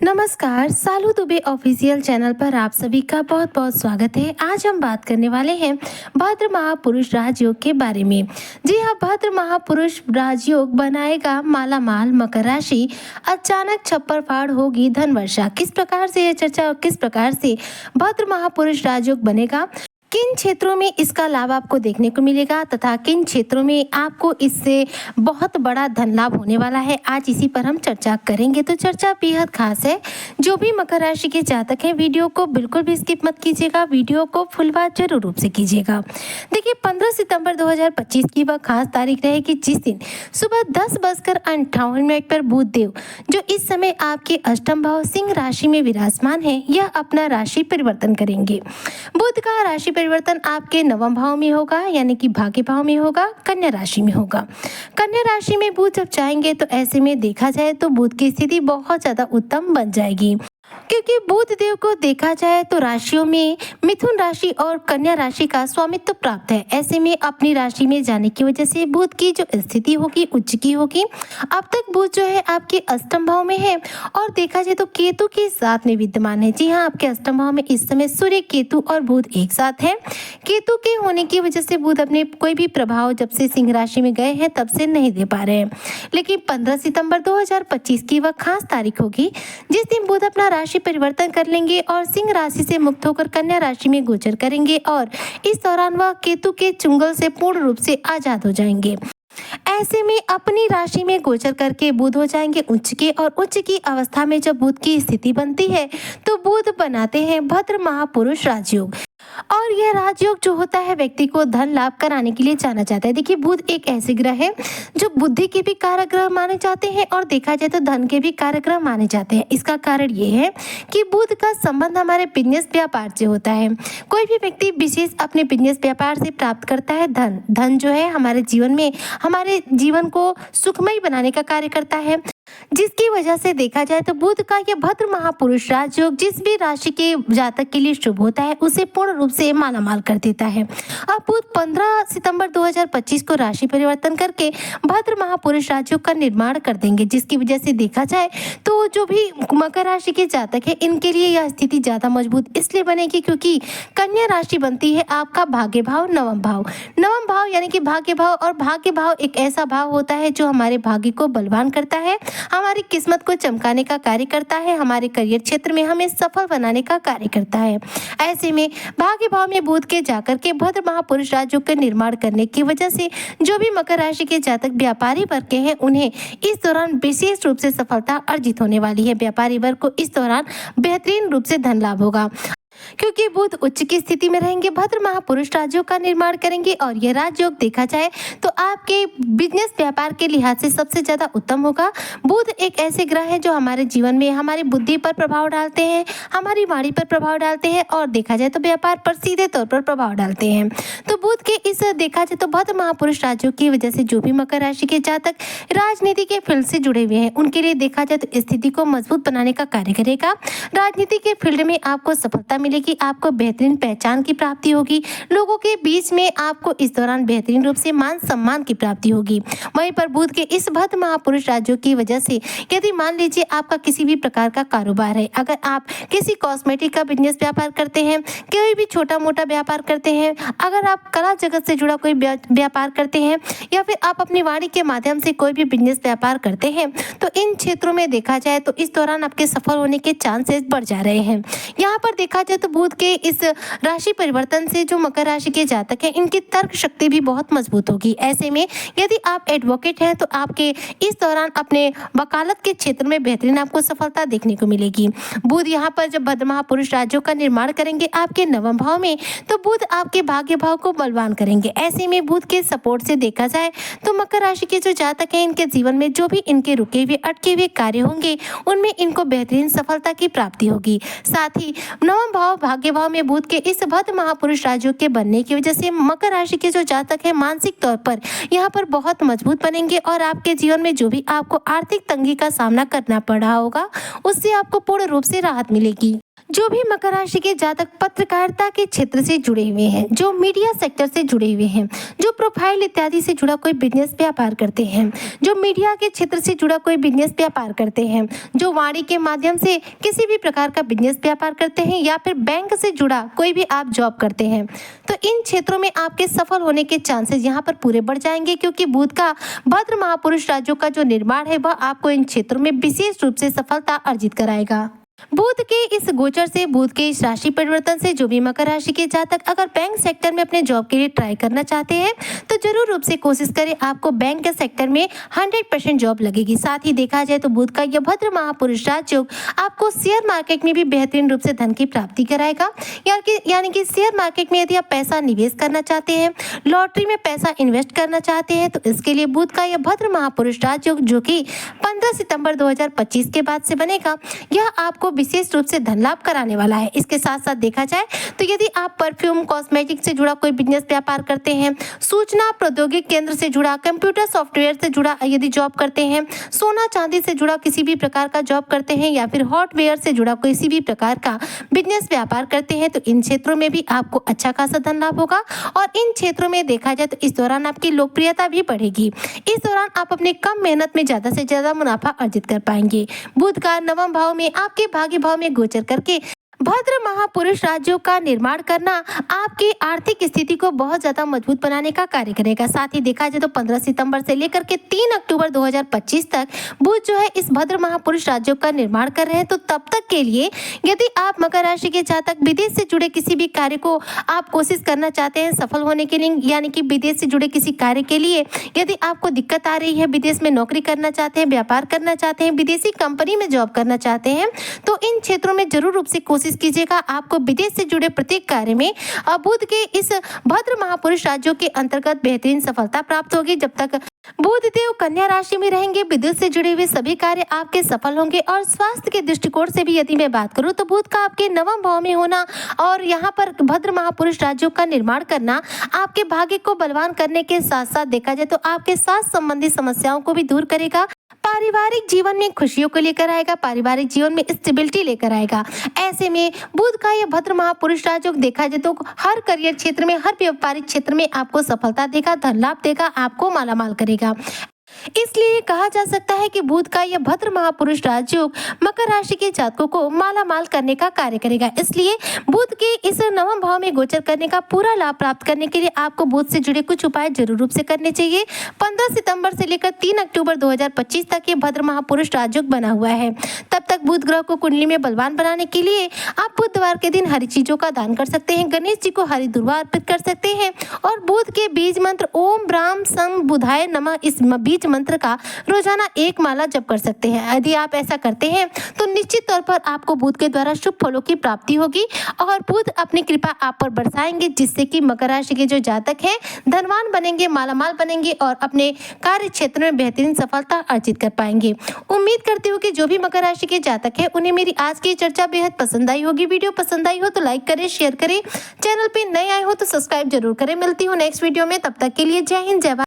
नमस्कार, सालू Dubey official channel पर आप सभी का बहुत बहुत स्वागत है। आज हम बात करने वाले हैं भाद्र महापुरुष राजयोग के बारे में। जी हाँ, भाद्र महापुरुष राजयोग बनाएगा माला माल मकर राशि, अचानक छप्पर फाड़ होगी धन वर्षा। किस प्रकार से यह चर्चा और किस प्रकार से भाद्र महापुरुष राजयोग बनेगा, किन क्षेत्रों में इसका लाभ आपको देखने को मिलेगा तथा किन क्षेत्रों में आपको इससे बहुत बड़ा धन लाभ होने वाला है, आज इसी पर हम चर्चा करेंगे। तो चर्चा बेहद खास है। जो भी मकर राशि के जातक हैं, वीडियो को बिल्कुल भी स्किप मत कीजिएगा, वीडियो को फुल वॉच जरूर रूप से कीजिएगा। देखिए, 15 सितंबर 2025 की वह खास तारीख रहेगी जिस दिन सुबह 10:58 पर बुध देव, जो इस समय आपके अष्टम भाव सिंह राशि में विराजमान है, यह अपना राशि परिवर्तन करेंगे। बुध का राशि परिवर्तन आपके नवम भाव में होगा, यानी कि भाग्य भाव में होगा, कन्या राशि में होगा। कन्या राशि में बुध जब जाएंगे तो ऐसे में देखा जाए तो बुध की स्थिति बहुत ज्यादा उत्तम बन जाएगी, क्योंकि बुध देव को देखा जाए तो राशियों में मिथुन राशि और कन्या राशि का स्वामित्व प्राप्त है। ऐसे में अपनी राशि में जाने की वजह से बुध की जो स्थिति होगी उच्च की होगी। अब तक बुध जो है आपके अष्टम भाव में है और देखा जाए तो केतु के साथ में विद्यमान है। जी हाँ, आपके अष्टम भाव में इस समय सूर्य, केतु और बुध एक साथ है। केतु के होने की वजह से बुध अपने कोई भी प्रभाव जब से सिंह राशि में गए हैं तब से नहीं दे पा रहे हैं, लेकिन 15 सितंबर 2025 की वह खास तारीख होगी जिस दिन बुध अपना राशि परिवर्तन कर लेंगे और सिंह राशि से मुक्त होकर कन्या राशि में गोचर करेंगे और इस दौरान वह केतु के चुंगल से पूर्ण रूप से आजाद हो जाएंगे। ऐसे में अपनी राशि में गोचर करके बुध हो जाएंगे उच्च के, और उच्च की अवस्था में जब बुध की स्थिति बनती है तो बुध बनाते हैं भद्र महापुरुष राजयोग। और यह राजयोग जो होता है व्यक्ति को धन लाभ कराने के लिए जाना जाता है। देखिए, बुध एक ऐसे ग्रह है जो बुद्धि के भी कारक ग्रह माने जाते हैं और देखा जाए तो धन के भी कारक ग्रह माने जाते हैं। इसका कारण ये है कि बुध का संबंध हमारे बिजनेस व्यापार से होता है। कोई भी व्यक्ति विशेष अपने बिजनेस व्यापार से प्राप्त करता है धन। धन जो है हमारे जीवन में हमारे जीवन को सुखमय बनाने का कार्य करता है, जिसकी वजह से देखा जाए तो बुध का यह भद्र महापुरुष राजयोग जिस भी राशि के जातक के लिए शुभ होता है उसे पूर्ण रूप से मालामाल कर देता है। अब बुध 15 सितंबर 2025 को राशि परिवर्तन करके भद्र महापुरुष राजयोग का निर्माण कर देंगे, जिसकी वजह से देखा जाए तो जो भी मकर राशि के जातक है इनके लिए यह स्थिति ज्यादा मजबूत इसलिए बनेगी क्योंकि कन्या राशि बनती है आपका भाग्य भाव, नवम भाव। नवम भाव यानी कि भाग्य भाव, और भाग्य भाव एक ऐसा भाव होता है जो हमारे भाग्य को बलवान करता है, हमारी किस्मत को चमकाने का कार्य करता है, हमारे करियर क्षेत्र में हमें सफल बनाने का कार्य करता है। ऐसे में भाग्य भाव में बुध के जाकर के भद्र महापुरुष राजयोग का निर्माण करने की वजह से जो भी मकर राशि के जातक व्यापारी वर्ग के हैं उन्हें इस दौरान विशेष रूप से सफलता अर्जित होने वाली है। व्यापारी वर्ग को इस दौरान बेहतरीन रूप से धन लाभ होगा क्योंकि बुध उच्च की स्थिति में रहेंगे, भद्र महापुरुष राजयोग का निर्माण करेंगे और यह राजयोग देखा जाए तो आपके बिजनेस व्यापार के लिहाज से सबसे ज्यादा उत्तम होगा। बुध एक ऐसे ग्रह है जो हमारे जीवन में हमारी बुद्धि पर प्रभाव डालते हैं, हमारी वाणी पर प्रभाव डालते हैं और देखा जाए तो व्यापार पर सीधे तौर पर प्रभाव डालते हैं। तो बुध के इस देखा जाए तो भद्र महापुरुष राजयोग की वजह से जो भी मकर राशि के जातक राजनीति के फील्ड से जुड़े हुए हैं उनके लिए देखा जाए तो स्थिति को मजबूत बनाने का कार्य करेगा। राजनीति के फील्ड में आपको सफलता मिलेगी, आपको बेहतरीन पहचान की प्राप्ति होगी, लोगों के बीच में आपको इस दौरान बेहतरीन रूप से मान सम्मान की प्राप्ति होगी। वहीं पर बुध के इस भद्र महापुरुष राजयोग की वजह से यदि मान लीजिए आपका किसी भी प्रकार का कारोबार है, अगर आप किसी कॉस्मेटिक का बिजनेस व्यापार करते हैं, कोई भी छोटा मोटा व्यापार करते हैं, अगर आप कला जगत से जुड़ा कोई व्यापार करते हैं या फिर आप अपनी वाणी के माध्यम से कोई भी बिजनेस व्यापार करते हैं, तो इन क्षेत्रों में देखा जाए तो इस दौरान आपके सफल होने के चांसेस बढ़ जा रहे हैं। यहाँ पर देखा जाए तो बुध के इस राशि परिवर्तन से जो मकर राशि के जातक हैं इनकी तर्क शक्ति भी बहुत मजबूत होगी। ऐसे में यदि आप एडवोकेट हैं तो आपके इस दौरान अपने वकालत के क्षेत्र में बेहतरीन आपको सफलता देखने को मिलेगी। बुध यहाँ पर जब भद्र महापुरुष राजयोग का निर्माण करेंगे आपके नवम भाव में, तो बुध आपके भाग्य भाव को बलवान करेंगे। ऐसे में बुध के सपोर्ट से देखा जाए तो मकर राशि के जो जातक हैं इनके जीवन में जो भी इनके रुके हुए अटके हुए कार्य होंगे उनमें इनको बेहतरीन सफलता की प्राप्ति होगी। साथ ही नवम भाव भाग्य भाव में बुध के इस भद्र महापुरुष राजयोग के बनने की वजह से मकर राशि के जो जातक हैं मानसिक तौर पर यहाँ पर बहुत मजबूत बनेंगे और आपके जीवन में जो भी आपको आर्थिक तंगी का सामना करना पड़ा होगा उससे आपको पूर्ण रूप से राहत मिलेगी। जो भी मकर राशि के जातक पत्रकारिता के क्षेत्र से जुड़े हुए हैं, जो मीडिया सेक्टर से जुड़े हुए हैं, जो प्रोफाइल इत्यादि से जुड़ा कोई बिजनेस व्यापार करते हैं, जो मीडिया के क्षेत्र से जुड़ा कोई बिजनेस व्यापार करते हैं, जो वाणी के माध्यम से किसी भी प्रकार का बिजनेस व्यापार करते हैं या फिर बैंक से जुड़ा कोई भी आप जॉब करते हैं, तो इन क्षेत्रों में आपके सफल होने के चांसेस यहाँ पर पूरे बढ़ जाएंगे, क्योंकि बुध का भद्र महापुरुष राज्यों का जो निर्माण है वह आपको इन क्षेत्रों में विशेष रूप से सफलता अर्जित कराएगा। बुध के इस गोचर से, बुध के इस राशि परिवर्तन से जो भी मकर राशि के जातक अगर बैंक सेक्टर में अपने जॉब के लिए ट्राई करना चाहते हैं तो जरूर रूप से कोशिश करें, आपको बैंक के सेक्टर में 100% जॉब लगेगी। साथ ही देखा जाए तो बुध का यह भद्र महापुरुष राजयोग आपको शेयर मार्केट में भी बेहतरीन रूप से धन की प्राप्ति कराएगा। यानी कि शेयर मार्केट में यदि आप पैसा निवेश करना चाहते हैं, लॉटरी में पैसा इन्वेस्ट करना चाहते हैं, तो इसके लिए बुध का यह भद्र महापुरुष राजयोग जो कि 15 सितंबर 2025 के बाद से बनेगा, यह आपको विशेष रूप से धन लाभ कराने वाला है। इसके साथ साथ देखा जाए तो यदि आप परफ्यूम, कॉस्मेटिक से जुड़ा कोई बिजनेस व्यापार करते हैं, सूचना प्रौद्योगिकी केंद्र से जुड़ा, कंप्यूटर सॉफ्टवेयर से जुड़ा यदि जॉब करते हैं, सोना चांदी से जुड़ा किसी भी प्रकार का जॉब करते हैं या फिर हॉटवेयर से जुड़ा किसी भी प्रकार का बिजनेस व्यापार करते हैं, तो इन क्षेत्रों में भी आपको अच्छा खासा धन लाभ होगा। और इन क्षेत्रों में देखा जाए तो इस दौरान आपकी लोकप्रियता भी बढ़ेगी। इस दौरान आप अपने कम मेहनत में ज्यादा से ज्यादा मुनाफा अर्जित कर पाएंगे। बुध का नवम भाव में आपके भाग्य भाव में गोचर करके भद्र महापुरुष राज्यों का निर्माण करना आपकी आर्थिक स्थिति को बहुत ज्यादा मजबूत बनाने का कार्य करेगा। साथ ही देखा जाए तो 15 सितंबर से लेकर के 3 अक्टूबर 2025 तक बुध जो है इस भद्र महापुरुष राज्यों का निर्माण कर रहे हैं। तो तब तक के लिए यदि आप मकर राशि के जातक विदेश से जुड़े किसी भी कार्य को आप कोशिश करना चाहते हैं सफल होने के लिए, यानी कि विदेश से जुड़े किसी कार्य के लिए यदि आपको दिक्कत आ रही है, विदेश में नौकरी करना चाहते हैं, व्यापार करना चाहते हैं, विदेशी कंपनी में जॉब करना चाहते हैं, तो इन क्षेत्रों में जरूर रूप से कोशिश कीजिएगा। आपको विदेश से जुड़े प्रत्येक कार्य में बुध के इस भद्र महापुरुष राज्यों के अंतर्गत बेहतरीन सफलता प्राप्त होगी। जब तक बुध देव कन्या राशि में रहेंगे, विदेश से जुड़े हुए सभी कार्य आपके सफल होंगे। और स्वास्थ्य के दृष्टिकोण से भी यदि मैं बात करूं तो बुध का आपके नवम भाव में होना और यहाँ पर भद्र महापुरुष राज्यों का निर्माण करना आपके भाग्य को बलवान करने के साथ साथ देखा जाए तो आपके स्वास्थ्य संबंधी समस्याओं को भी दूर करेगा। पारिवारिक जीवन में खुशियों को लेकर आएगा, पारिवारिक जीवन में स्टेबिलिटी लेकर आएगा। ऐसे में बुध का यह भद्र महापुरुष राजयोग देखा जाए तो हर करियर क्षेत्र में, हर व्यापारिक क्षेत्र में आपको सफलता देगा, धन लाभ देगा, आपको मालामाल करेगा। इसलिए कहा जा सकता है कि बुध का यह भद्र महापुरुष राजयोग मकर राशि के जातकों को माला माल करने का कार्य करेगा। इसलिए बुध के इस नवम भाव में गोचर करने का पूरा लाभ प्राप्त करने के लिए आपको बुध से जुड़े कुछ उपाय जरूर रूप से करने चाहिए। 15 सितंबर से लेकर 3 अक्टूबर 2025 तक ये भद्र महापुरुष राजयोग बना हुआ है। तब तक बुध ग्रह को कुंडली में बलवान बनाने के लिए आप बुधवार के दिन हरी चीजों का दान कर सकते हैं, गणेश जी को हरी दुर्वा अर्पित कर सकते हैं और बुध के बीज मंत्र ओम ब्राह्म सम बुधाय नमः इस बीज मंत्र का रोजाना एक माला जप कर सकते हैं। यदि आप ऐसा करते हैं तो निश्चित तौर पर आपको बुध के द्वारा शुभ फलों की प्राप्ति होगी और बुध अपनी कृपा आप पर बरसाएंगे, जिससे कि मकर राशि के जो जातक हैं धनवान बनेंगे, मालामाल बनेंगे और अपने कार्य क्षेत्र में बेहतरीन सफलता अर्जित कर पाएंगे। उम्मीद करती हूँ कि जो भी मकर राशि के जातक है उन्हें मेरी आज की चर्चा बेहद पसंद आई होगी। वीडियो पसंद आई हो तो लाइक करें, शेयर करें, चैनल पे नए आए हो तो सब्सक्राइब जरूर करें। मिलती हूँ नेक्स्ट वीडियो में, तब तक के लिए जय हिंद, जय भारत।